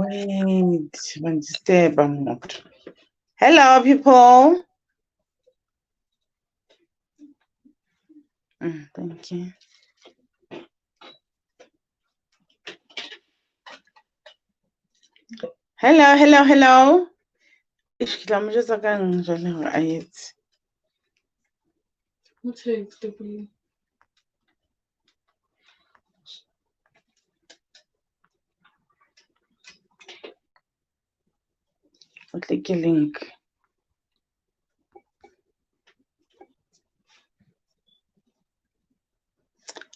Wait, hello, people. Thank you. Hello. Click a link.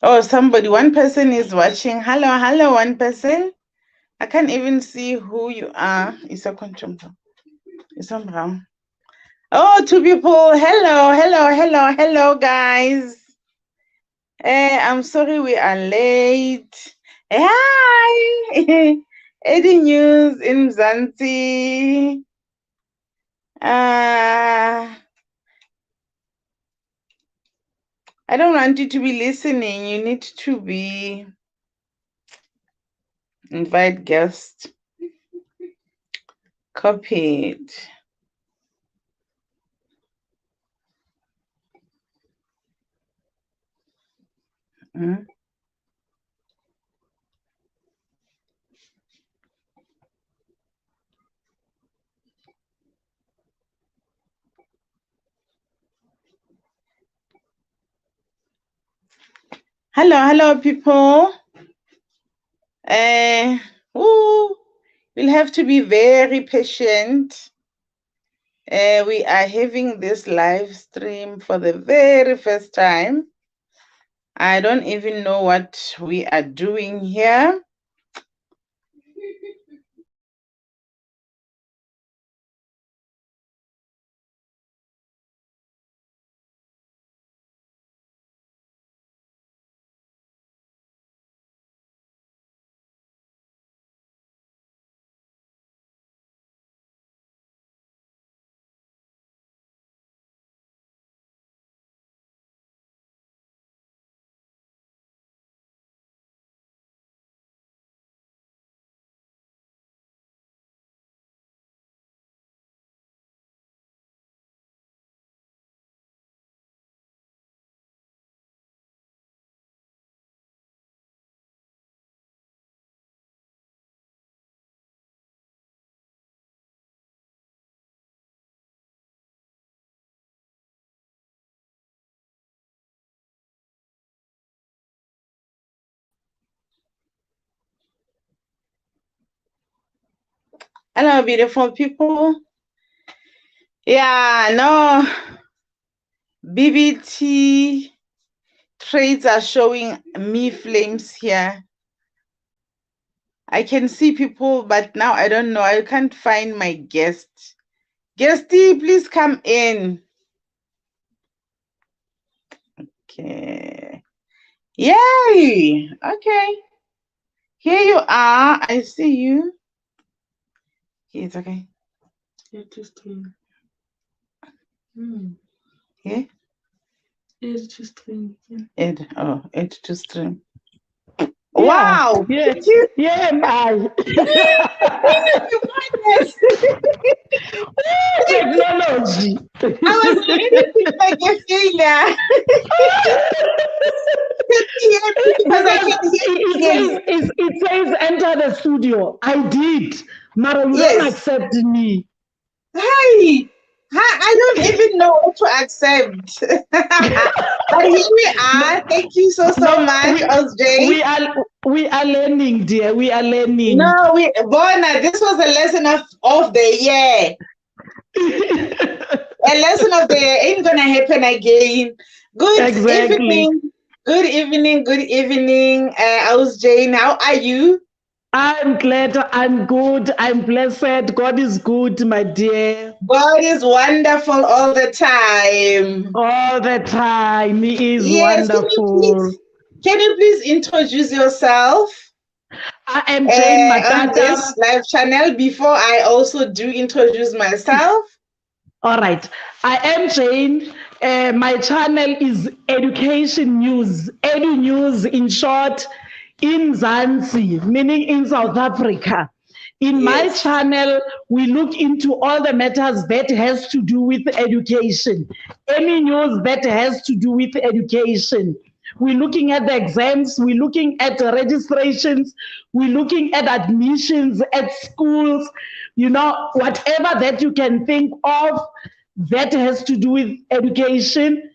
Oh, one person is watching. Hello, one person. I can't even see who you are. It's a control. It's on brown. Oh, two people. Hello, guys. I'm sorry we are late. Hi. Eddie News in Mzansi. I don't want you to be listening. You need to be invite guests. Copied. Hello, people. We'll have to be very patient. We are having this live stream for the very first time. I don't even know what we are doing here. Hello, beautiful people. Yeah, no. BBT trades are showing me flames here. I can see people, but now I don't know. I can't find my guest. Guesty, please come in. Okay. Yay. Okay. Here you are. I see you. It's okay. Add to stream. Yeah? Add to stream. Add to stream. Yeah. Wow! Yeah, technology. I was anything like a failure. It says enter the studio. I did. Mara, you don't accept me. Hey! I don't even know what to accept. But here we are. Thank you so much, Osjay. We are learning, dear. We are learning. No, Bona, this was a lesson of the year. A lesson of the year ain't gonna happen again. Good evening. Good evening. Jane. How are you? I'm glad. I'm good. I'm blessed. God is good, my dear. God is wonderful all the time. All the time. He is wonderful. Can you please introduce yourself? I am Jane on this live channel before I also do introduce myself. All right. I am Jane. My channel is Education News. Edu News in short, in Mzansi, meaning in South Africa. In my Yes. channel, we look into all the matters that has to do with education. Any news that has to do with education. We're looking at the exams, we're looking at registrations, we're looking at admissions at schools, whatever that you can think of that has to do with education,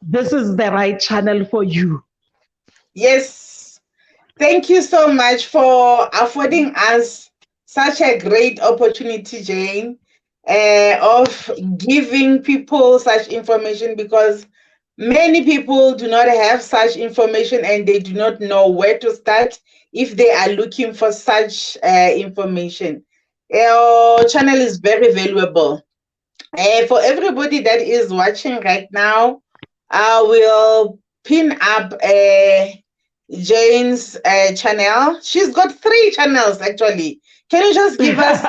this is the right channel for you. Yes. Thank you so much for affording us such a great opportunity, Jane, of giving people such information, because many people do not have such information and they do not know where to start if they are looking for such information. Your channel is very valuable. For everybody that is watching right now, I will pin up Jane's channel. She's got 3 channels actually. Can you just give us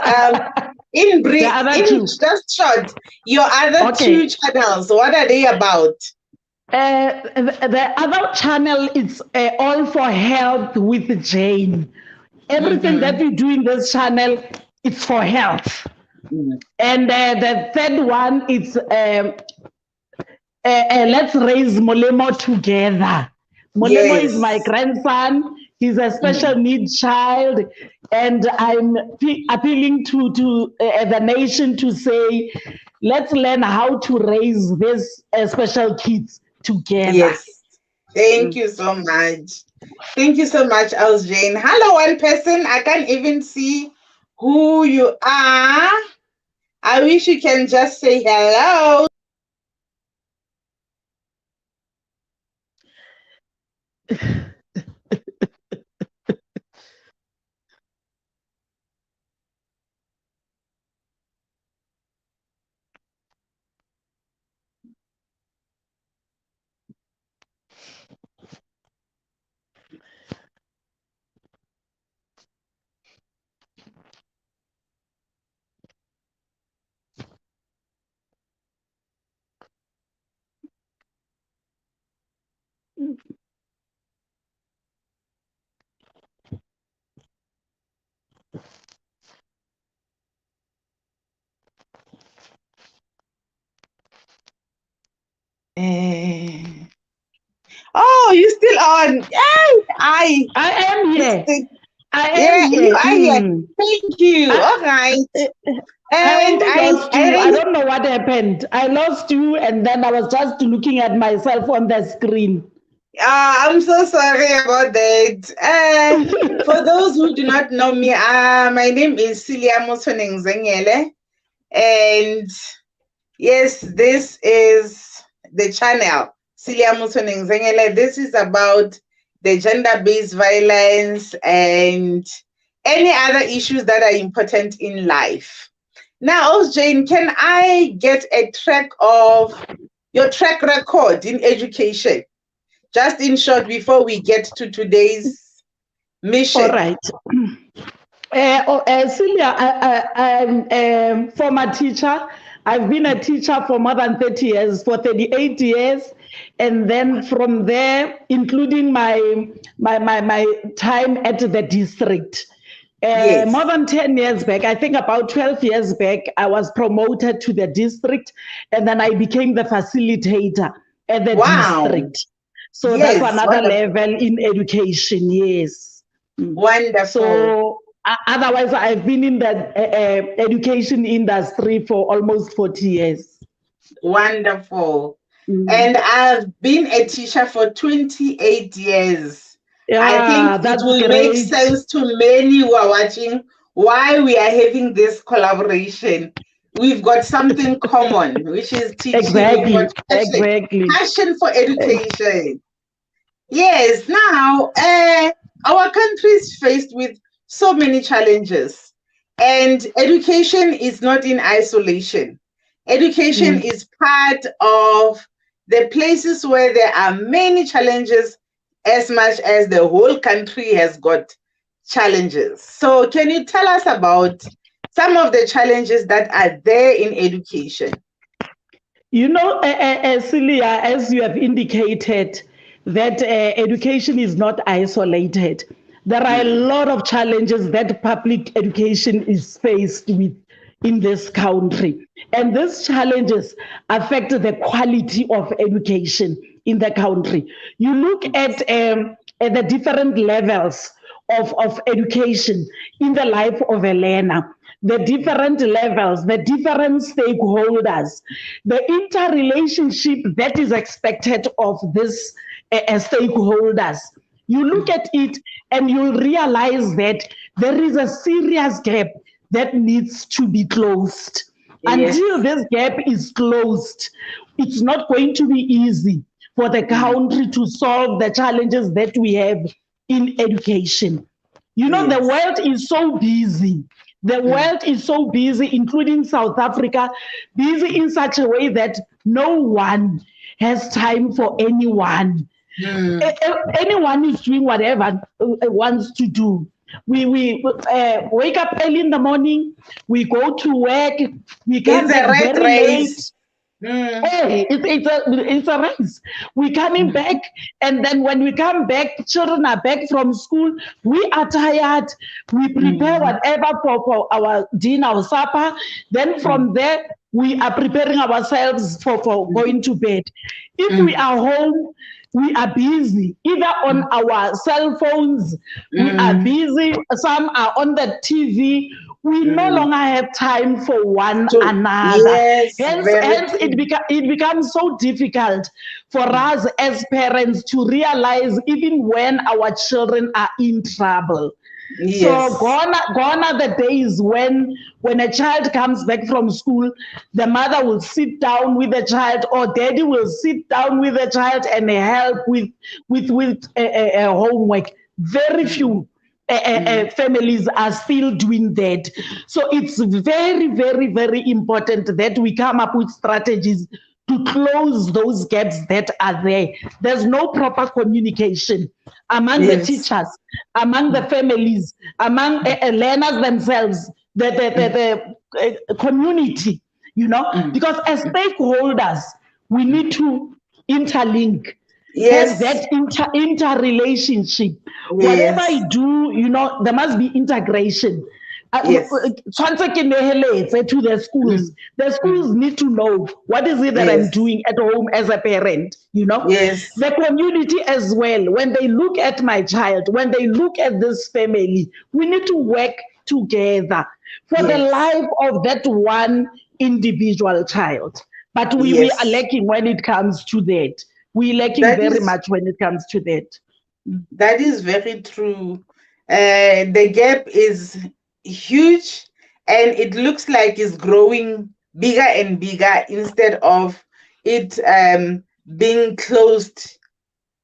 in brief, just short, your other 2 channels? What are they about? The other channel is All for Health with Jane. Everything that we do in this channel, it's for health. And the third one is Let's Raise Molemo Together. Molemo is my grandson. He's a special needs child. And I'm appealing to the nation to say, let's learn how to raise these special kids together. Yes. Thank you so much. Thank you so much, Jane. Hello, one person. I can't even see who you are. I wish you can just say hello. Oh, you still on? Yay! I am here. I am here. You are here. Thank you. All right. And I don't know what happened. I lost you, and then I was just looking at myself on the screen. I'm so sorry about that. For those who do not know me, my name is Cylia Mzansi, and yes, this is the channel, Cylia Mzansi. This is about the gender-based violence and any other issues that are important in life. Now, Jane, can I get a track of your track record in education? Just in short, before we get to today's mission. All right. Cylia, I'm a former teacher. I've been a teacher for more than 30 years, for 38 years. And then from there, including my time at the district. More than 10 years back, I think about 12 years back, I was promoted to the district, and then I became the facilitator at the district. So that's another level in education, yes. Wonderful. So otherwise, I've been in the education industry for almost 40 years. Wonderful. And I've been a teacher for 28 years. Yeah, I think it will make sense to many who are watching why we are having this collaboration. We've got something common, which is teaching. Exactly. Passion for education. Yes, now our country is faced with so many challenges, and education is not in isolation. Education is part of the places where there are many challenges, as much as the whole country has got challenges. So can you tell us about some of the challenges that are there in education? You know, Cylia, as you have indicated, that education is not isolated. There are a lot of challenges that public education is faced with in this country. And these challenges affect the quality of education in the country. You look at the different levels of education in the life of a learner, the different levels, the different stakeholders, the interrelationship that is expected of these stakeholders. You look at it and you'll realize that there is a serious gap that needs to be closed. Yes. Until this gap is closed, it's not going to be easy for the country to solve the challenges that we have in education. You know, the world is so busy. The world is so busy, including South Africa, busy in such a way that no one has time for anyone. Anyone is doing whatever wants to do. We wake up early in the morning, we go to work, we come back very late. Hey, it's a race. We're coming back, and then when we come back, children are back from school. We are tired. We prepare whatever for our dinner or supper. Then from there, we are preparing ourselves for going to bed. If we are home, we are busy, either on our cell phones, we are busy, some are on the TV. We no longer have time for one another. Hence it becomes so difficult for us as parents to realize even when our children are in trouble. So gone are the days when a child comes back from school, the mother will sit down with the child, or daddy will sit down with the child and help with homework. Very few families are still doing that. So it's very, very, very important that we come up with strategies to close those gaps that are there. There's no proper communication among the teachers, among the families, among learners themselves, the community, you know, because as stakeholders, we need to interlink. Have that interrelationship. Whatever I do, you know, there must be integration. To the schools. The schools need to know what is it that I'm doing at home as a parent, you know. The community as well. When they look at my child, when they look at this family, we need to work together for the life of that one individual child. But we are lacking when it comes to that. We're lacking very much when it comes to that. That is very true. The gap is huge, and it looks like it's growing bigger and bigger instead of it being closed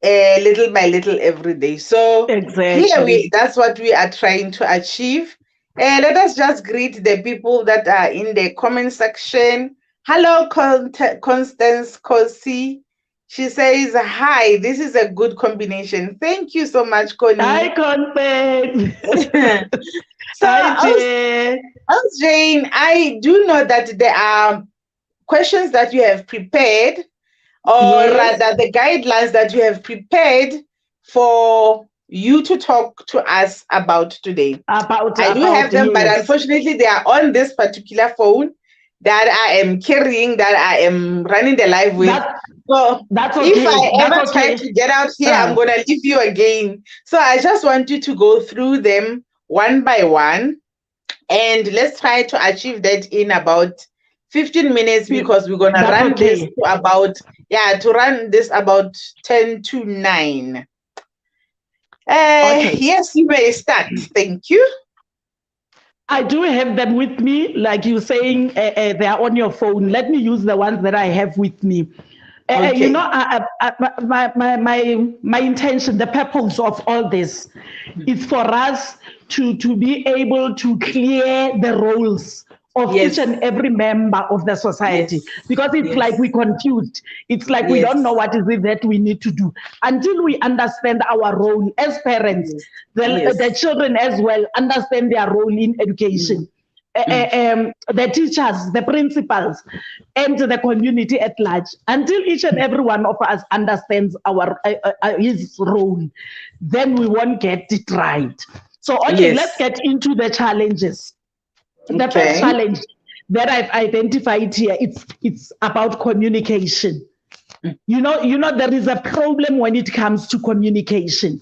little by little every day. So here that's what we are trying to achieve. Let us just greet the people that are in the comment section. Hello, Constance Kosi. She says, hi, this is a good combination. Thank you so much, Connie. Hi, Constance. So, Jane, I do know that there are questions that you have prepared, or rather the guidelines that you have prepared for you to talk to us about today. I do have them, but unfortunately they are on this particular phone that I am carrying, that I am running the live with. So that's okay. If I ever try to get out here, I'm going to leave you again. So I just want you to go through them one by one. And let's try to achieve that in about 15 minutes, because we're going to run this to about, run this about 10 to 9. Yes, you may start. Thank you. I do have them with me, like you're saying, they are on your phone. Let me use the ones that I have with me. You know, my intention, the purpose of all this is for us to be able to clear the roles of each and every member of the society, because it's like we're confused. It's like we don't know what is it that we need to do until we understand our role as parents. The children as well understand their role in education. the teachers, the principals, and the community at large, until each and every one of us understands our his role, then we won't get it right. So, okay, let's get into the challenges. The first challenge that I've identified here, it's about communication. You know, there is a problem when it comes to communication.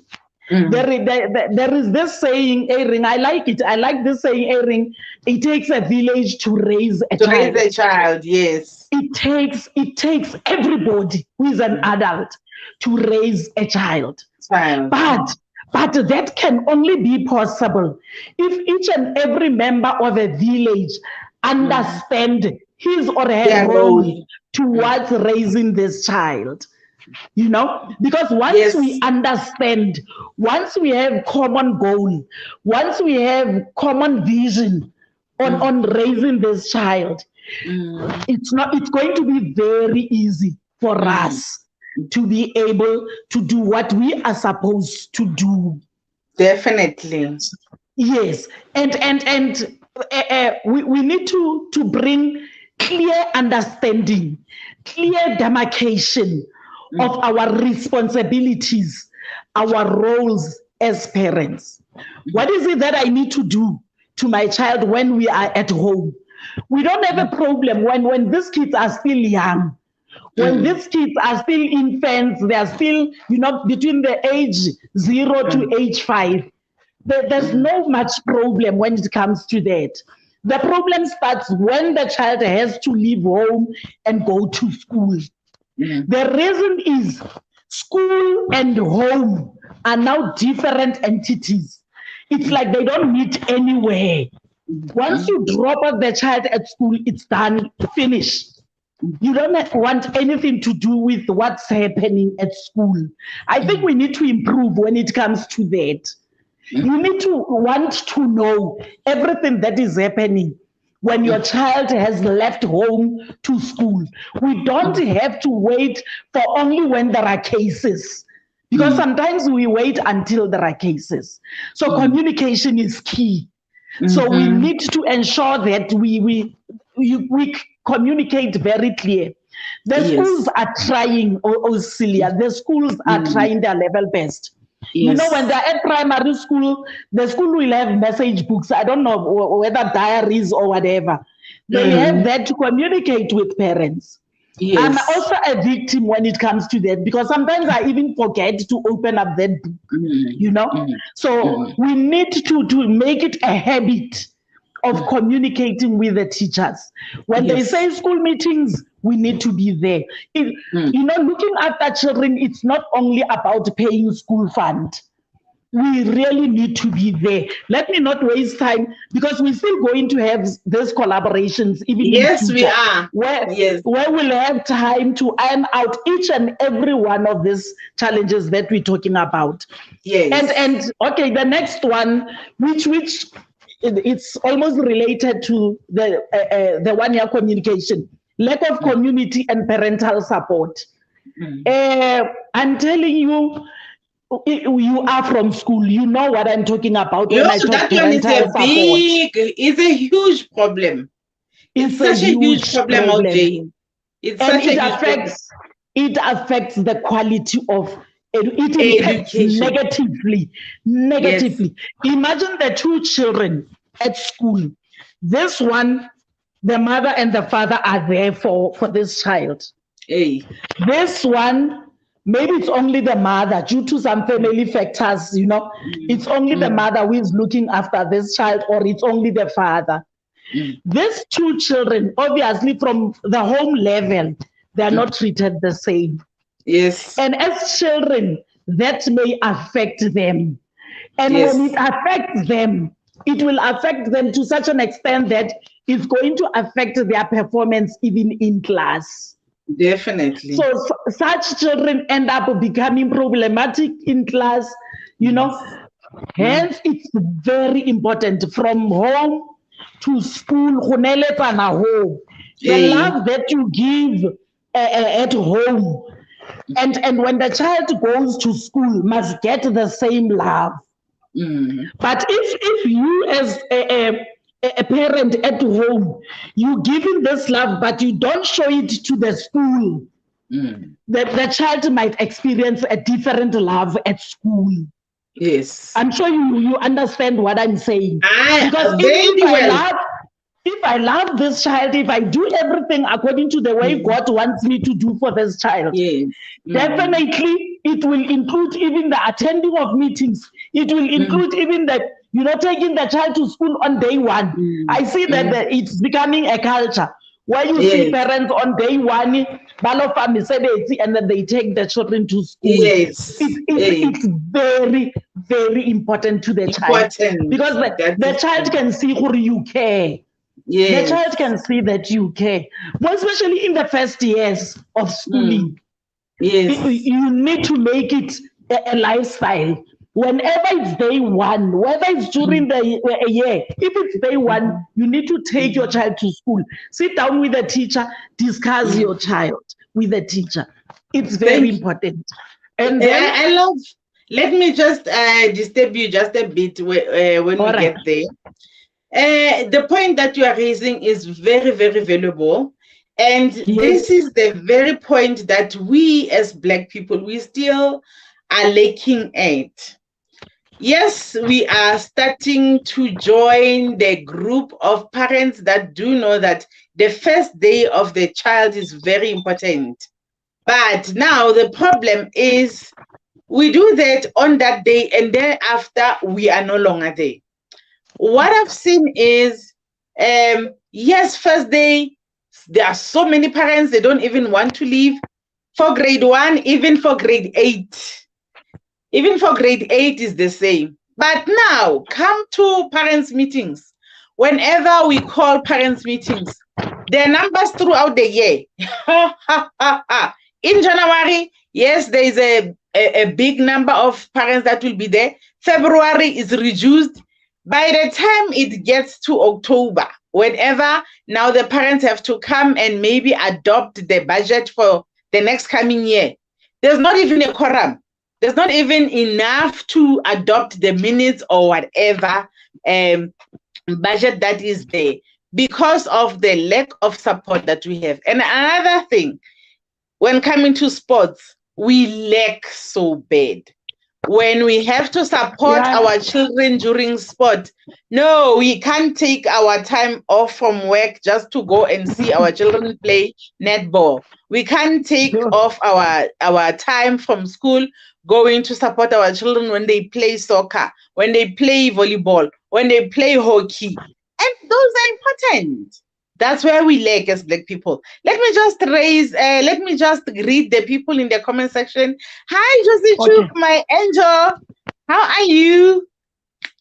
There is this saying, Ering, I like it. I like this saying, Ering, it takes a village to raise a child. To raise a child, yes. It takes everybody who is an adult to raise a child. But that can only be possible if each and every member of a village understand his or her role towards raising this child. You know, because once we understand, once we have common goal, once we have common vision on raising this child, it's going to be very easy for us to be able to do what we are supposed to do. Definitely. Yes. And we need to bring clear understanding, clear demarcation of our responsibilities, our roles as parents. What is it that I need to do to my child when we are at home? We don't have a problem when these kids are still young. When these kids are still infants, they are still, between the age 0 to age 5. There's no much problem when it comes to that. The problem starts when the child has to leave home and go to school. The reason is school and home are now different entities. It's like they don't meet anywhere. Once you drop off the child at school, it's done, finished. You don't want anything to do with what's happening at school. I think we need to improve when it comes to that. You need to want to know everything that is happening when your child has left home to school. We don't have to wait for only when there are cases, because sometimes we wait until there are cases. So communication is key. So we need to ensure that we communicate very clear. The schools are trying, Cylia, the schools are trying their level best. You know, when they're at primary school, the school will have message books. I don't know whether diaries or whatever. They have that to communicate with parents. I'm also a victim when it comes to that, because sometimes I even forget to open up that book, So we need to make it a habit of communicating with the teachers. When they say school meetings, we need to be there. Looking after children, it's not only about paying school fund. We really need to be there. Let me not waste time, because we're still going to have these collaborations even in future, we are. Where we'll have time to iron out each and every one of these challenges that we're talking about. And okay, the next one, which it's almost related to the one-year communication, lack of community and parental support. I'm telling you, you are from school, you know what I'm talking about when I talk parental support. It's a huge problem. It's such a huge problem. It affects the quality of it impacts negatively. Imagine the two children at school. This one, the mother and the father are there for this child. This one, maybe it's only the mother due to some family factors, it's only the mother who is looking after this child, or it's only the father. These two children, obviously from the home level, they are not treated the same. And as children, that may affect them. And when it affects them, it will affect them to such an extent that it's going to affect their performance even in class. Definitely. So such children end up becoming problematic in class, Hence, it's very important from home to school. The love that you give at home, and when the child goes to school, must get the same love. But if you as a parent at home, you give him this love, but you don't show it to the school, the child might experience a different love at school. Yes. I'm sure you understand what I'm saying. Because if I love this child, if I do everything according to the way God wants me to do for this child, definitely it will include even the attending of meetings. It will include even the, taking the child to school on day one. I see that it's becoming a culture where you see parents on day one, and then they take the children to school. Yes. It's very, very important to the child. Because the child can see who you care. Yes. The child can see that you care. More especially in the first years of schooling. Yes. You need to make it a lifestyle. Whenever it's day one, whether it's during the year, if it's day one, you need to take your child to school. Sit down with the teacher, discuss your child with the teacher. It's very important. And then I love, let me just disturb you just a bit when we get there. The point that you are raising is very, very valuable. And this is the very point that we as Black people, we still are lacking at. Yes, we are starting to join the group of parents that do know that the first day of the child is very important. But now the problem is we do that on that day and then after we are no longer there. What I've seen is, yes, first day, there are so many parents, they don't even want to leave. For grade 1, even for grade 8. Even for grade 8 is the same. But now, come to parents' meetings. Whenever we call parents' meetings, their numbers throughout the year. In January, yes, there is a big number of parents that will be there. February is reduced. By the time it gets to October, whenever now the parents have to come and maybe adopt the budget for the next coming year, there's not even a quorum. There's not even enough to adopt the minutes or whatever budget that is there because of the lack of support that we have. And another thing, when coming to sports, we lack so bad. When we have to support our children during sport, no, we can't take our time off from work just to go and see our children play netball. We can't take off our time from school going to support our children when they play soccer, when they play volleyball, when they play hockey. And those are important. That's where we lack as Black people. Let me just read the people in the comment section. Hi, Josie Chuk, my angel. How are you?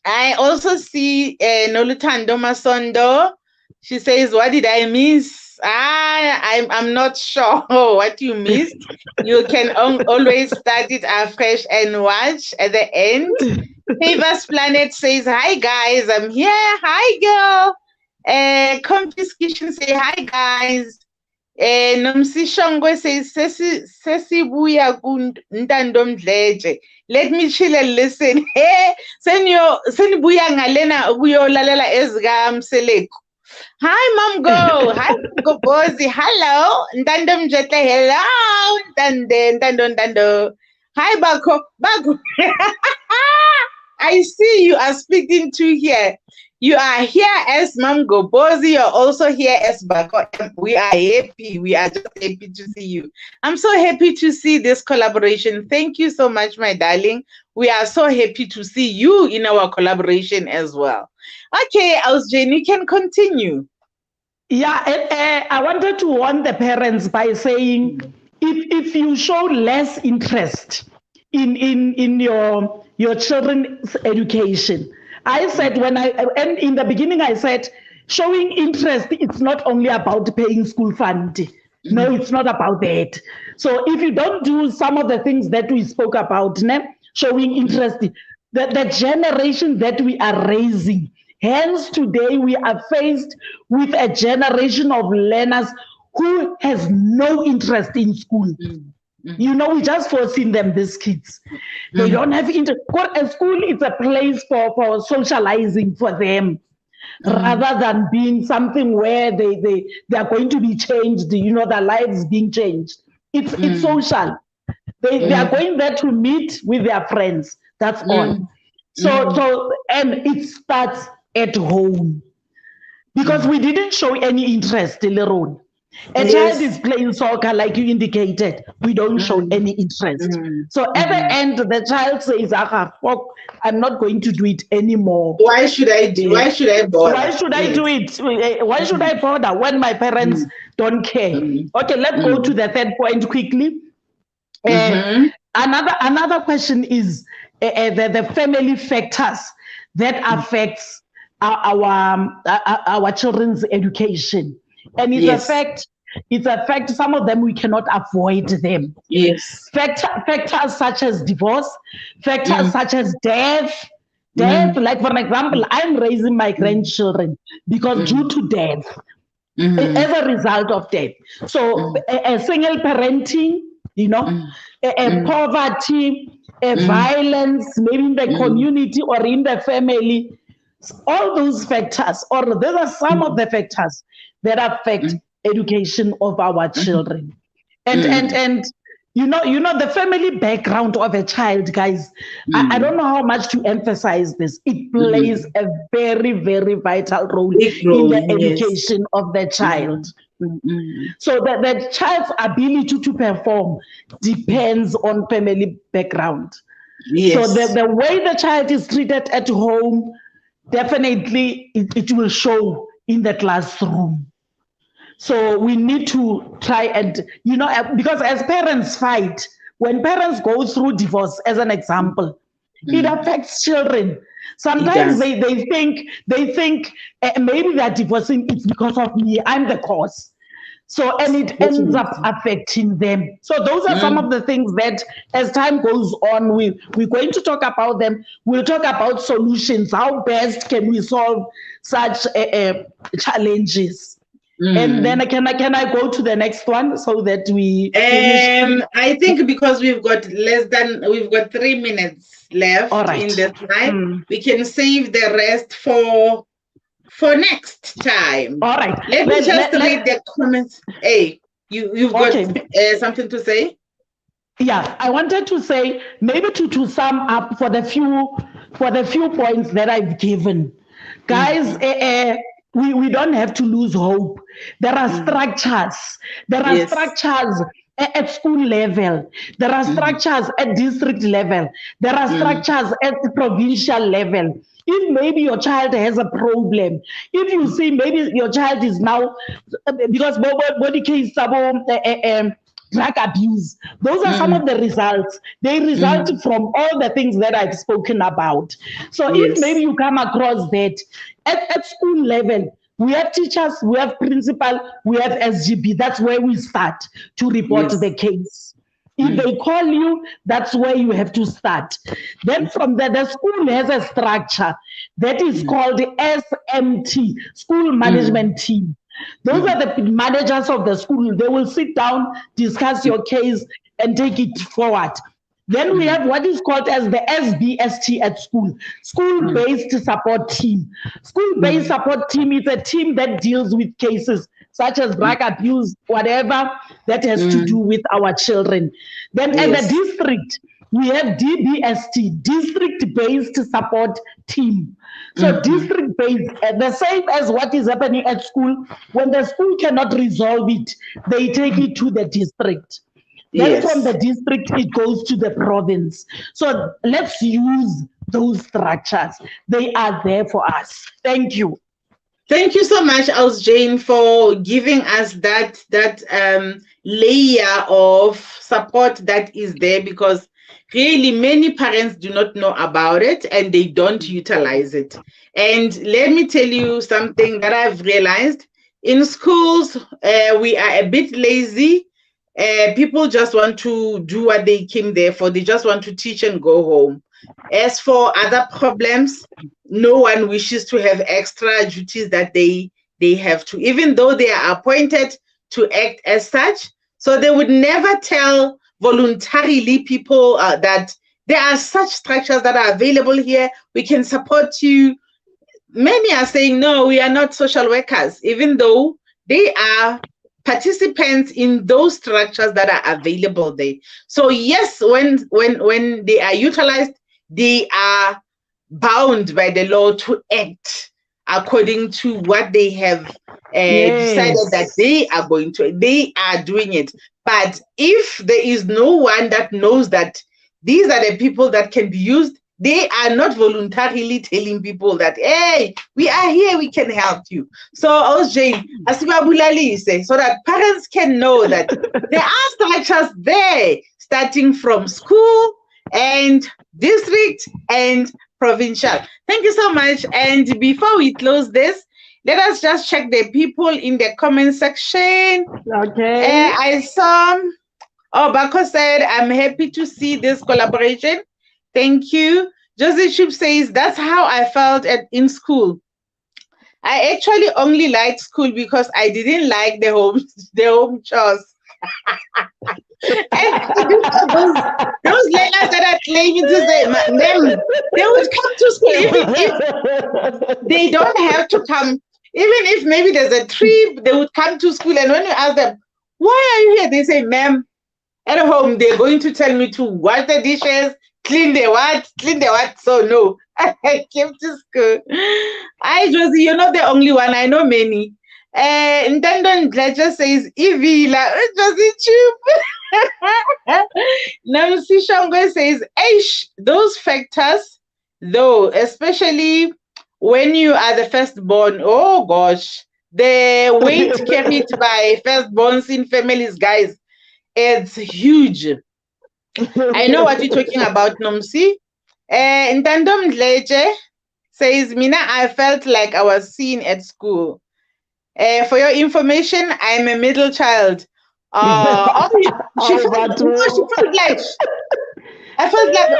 I also see Nolutando Masondo. She says, what did I miss? I'm not sure what you missed. You can always start it afresh and watch at the end. Favors Planet says, hi guys, I'm here. Hi girl. Confiscation say hi guys. Nomsishongwe says sesibuya kuntandomdleje. Let me chill and listen. Hey, senibuya ngalena ukuyolalela ezikaMseleku. Hi Mom Go. Hi Go Bozi. Hello. Ntandomjetle. Hello. Ntando. Hi Bako. I see you are speaking to here. You are here as Mam Gobozi. You're also here as Bako. We are happy. We are just happy to see you. I'm so happy to see this collaboration. Thank you so much, my darling. We are so happy to see you in our collaboration as well. Okay, Jane, you can continue. Yeah, I wanted to warn the parents by saying, if you show less interest in your children's education, I said and in the beginning I said, showing interest, it's not only about paying school fund. No, it's not about that. So if you don't do some of the things that we spoke about, showing interest, the generation that we are raising, hence today we are faced with a generation of learners who has no interest in school. We just forcing them, these kids. They don't have interest. A school is a place for socializing for them. rather than being something where they are going to be changed, their lives being changed. It's social. They are going there to meet with their friends. That's all. So and it starts at home, because we didn't show any interest in Leron. A child is playing soccer, like you indicated. We don't show any interest. So at the end, the child says, fuck, I'm not going to do it anymore. Why should I do? Why should I bother? Why should I do it? Why should I bother when my parents don't care? Okay, let's go to the third point quickly. Another question is the family factors that affects our children's education, and it's a fact. Some of them we cannot avoid them. Factors such as divorce, factors such as death. Like for example, I'm raising my grandchildren because due to death, as a result of death. So a single parenting, poverty, violence, maybe in the community or in the family, all those factors, or those are some of the factors that affect education of our children. And the family background of a child, guys, I don't know how much to emphasize this. It plays a very, very vital role in the education of the child. So the child's ability to perform depends on family background. So the way the child is treated at home, definitely it will show in the classroom. So we need to try and, because as parents fight, when parents go through divorce, as an example, it affects children. Sometimes they think maybe they're divorcing, it's because of me, I'm the cause. So, and it ends up affecting them. So those are some of the things that as time goes on, we're going to talk about them. We'll talk about solutions. How best can we solve such challenges? And then can I go to the next one so that we finish? I think because we've got 3 minutes left in the time, we can save the rest for next time. All right. Let me just read the comments. Hey, you've got something to say? Yeah, I wanted to say maybe to sum up for the few points that I've given, guys. We don't have to lose hope. There are structures. There are structures at school level. There are structures at district level. There are structures at the provincial level. If maybe your child has a problem, if you see maybe your child is now, because body case, drug abuse, those are some of the results. They result from all the things that I've spoken about. So if maybe you come across that, at school level, we have teachers, we have principal, we have SGB. That's where we start to report the case. If they call you, that's where you have to start. Then from there, the school has a structure that is called SMT, School Management Team. Those are the managers of the school. They will sit down, discuss your case, and take it forward. Then we have what is called as the SBST at school, School-Based Support Team. School-Based Support Team is a team that deals with cases such as drug abuse, whatever that has to do with our children. Then at the district, we have DBST, District-Based Support Team. So district-based, the same as what is happening at school. When the school cannot resolve it, they take it to the district. Then from the district, it goes to the province. So let's use those structures. They are there for us. Thank you. Thank you so much, Jane, for giving us that layer of support that is there, because really many parents do not know about it and they don't utilize it. And let me tell you something that I've realized. In schools, we are a bit lazy. People just want to do what they came there for. They just want to teach and go home. As for other problems, no one wishes to have extra duties that they have to, even though they are appointed to act as such. So they would never tell voluntarily people that there are such structures that are available here. We can support you. many are saying, no, we are not social workers, even though they are participants in those structures that are available there. So yes, when they are utilized, they are bound by the law to act according to what they have decided that they are doing it. But if there is no one that knows that these are the people that can be used, they are not voluntarily telling people that, hey, we are here, we can help you. So, Jane, say, so that parents can know that there are structures there, starting from school and district and provincial. Thank you so much. And before we close this, let us just check the people in the comment section. Okay. I saw, Bako said, I'm happy to see this collaboration. Thank you. Josie Chip says, that's how I felt in school. I actually only liked school because I didn't like the home chores. And those letters that are claiming to say, ma'am, they would come to school even if they don't have to come. Even if maybe there's a trip, they would come to school. And when you ask them, why are you here? They say, ma'am, at home, they're going to tell me to wash the dishes, clean the what. So no, I came to school. Hi, Josie, you're not the only one. I know many. Ntando Ledger says, Ivila, Josie Chup. Nancy Shangwe says, Aish, those factors, though, especially when you are the firstborn, oh gosh, the weight carried by firstborns in families, guys, it's huge. I know what you're talking about, Nomsi. Ntando Ledger says, Mina, I felt like I was seen at school. For your information, I'm a middle child. She felt like, I felt like,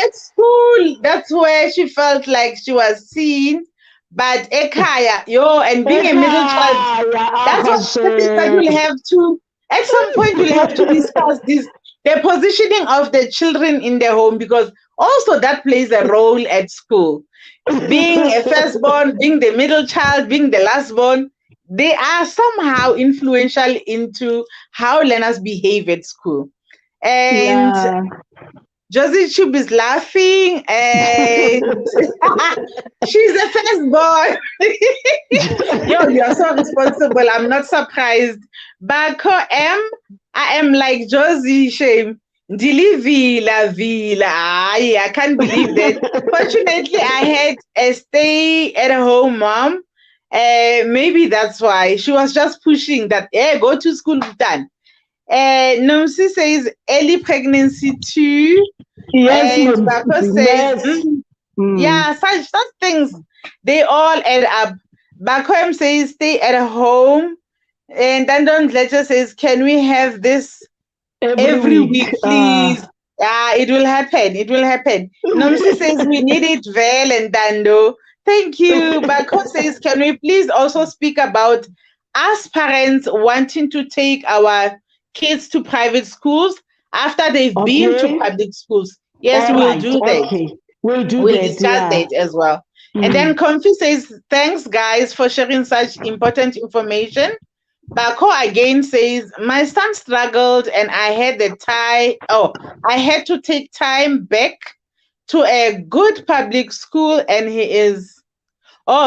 at school, that's where she felt like she was seen. But Ekaya, and being a middle child, that's what that we'll have to, at some point, we'll have to discuss this, the positioning of the children in the home, because also that plays a role at school. Being a firstborn, being the middle child, being the lastborn, they are somehow influential into how learners behave at school. And Josie Chub is laughing, and she's a firstborn. You're so responsible. I'm not surprised. But I am like Josie, shame. Vila. I can't believe that. Fortunately, I had a stay-at-home mom. Maybe that's why she was just pushing that, go to school, done. Nomsi says early pregnancy too. Yes, and Bako says, yeah, such things, they all add up. Bakoem says stay at home. And Dandon Ledger says, can we have this every week, please? It will happen. It will happen. Nomsi says we need it well, and Dando. Thank you. Bako says, can we please also speak about us parents wanting to take our kids to private schools after they've been to public schools? Yes, we'll do that. We'll discuss that as well. And then Comfy says, thanks guys for sharing such important information. Bako again says, my son struggled and I had to take time back to a good public school, and he is,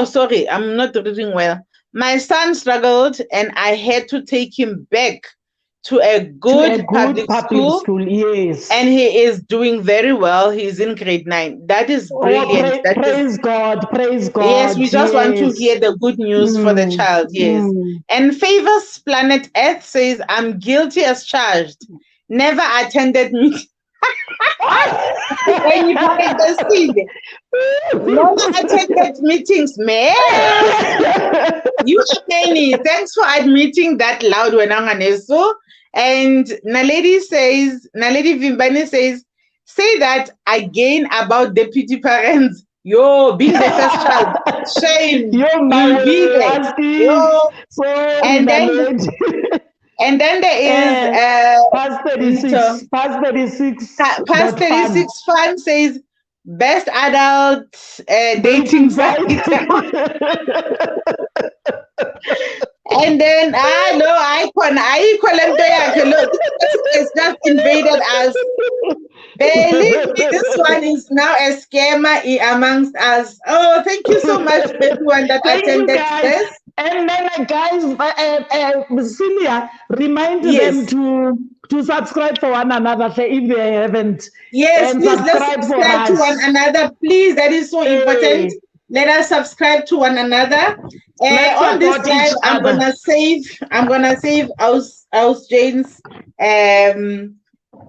sorry, I'm not reading well. My son struggled and I had to take him back to a good public school. Yes. And he is doing very well. He's in grade 9. That is brilliant. Praise God. Yes, we just want to hear the good news for the child. Yes. And Favors Planet Earth says, I'm guilty as charged. Never attended meeting. When you plant the seed. Never attended meetings, man. You Shani, thanks for admitting that loud when I'm so. And Naledi Vimbani says, say that again about deputy parents. Being the first child. Shame. You'll be there. And then there is Past 36. Past 36 fan says, best adult dating site. And then no icon, look, it's just invaded us. Believe me, this one is now a scammer amongst us. Oh, thank you so much to everyone that attended this. And then, guys, Cylia, remind them to subscribe for one another if they haven't. Yes, please let's subscribe to one another. Please, that is so important. Let us subscribe to one another. On this live, I'm gonna save Aus Jane's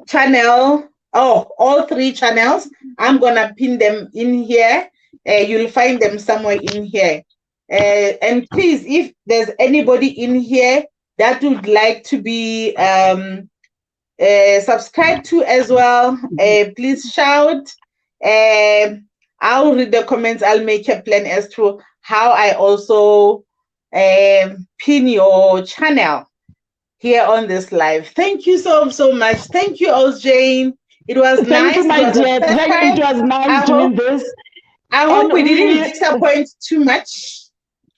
channel. Oh, all 3 channels. I'm gonna pin them in here. You'll find them somewhere in here. And please, if there's anybody in here that would like to be subscribed to as well, please shout. I'll read the comments. I'll make a plan as to how I also pin your channel here on this live. Thank you so much. Thank you, Aus Jane. It was nice. Thank you, my dear. It was nice doing this. I hope we didn't disappoint too much.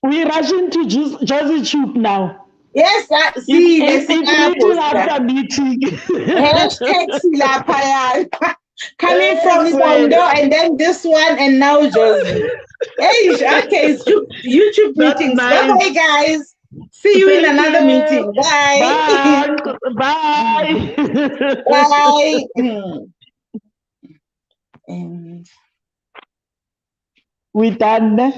We rush into Josie Tube now. Yes, see, it's meeting after meeting. Coming from Kondo and then this one and now Josie. Hey, okay, it's YouTube meetings. Nice. Bye, guys. See you in another meeting. Bye. Bye. Bye. Bye. And we done.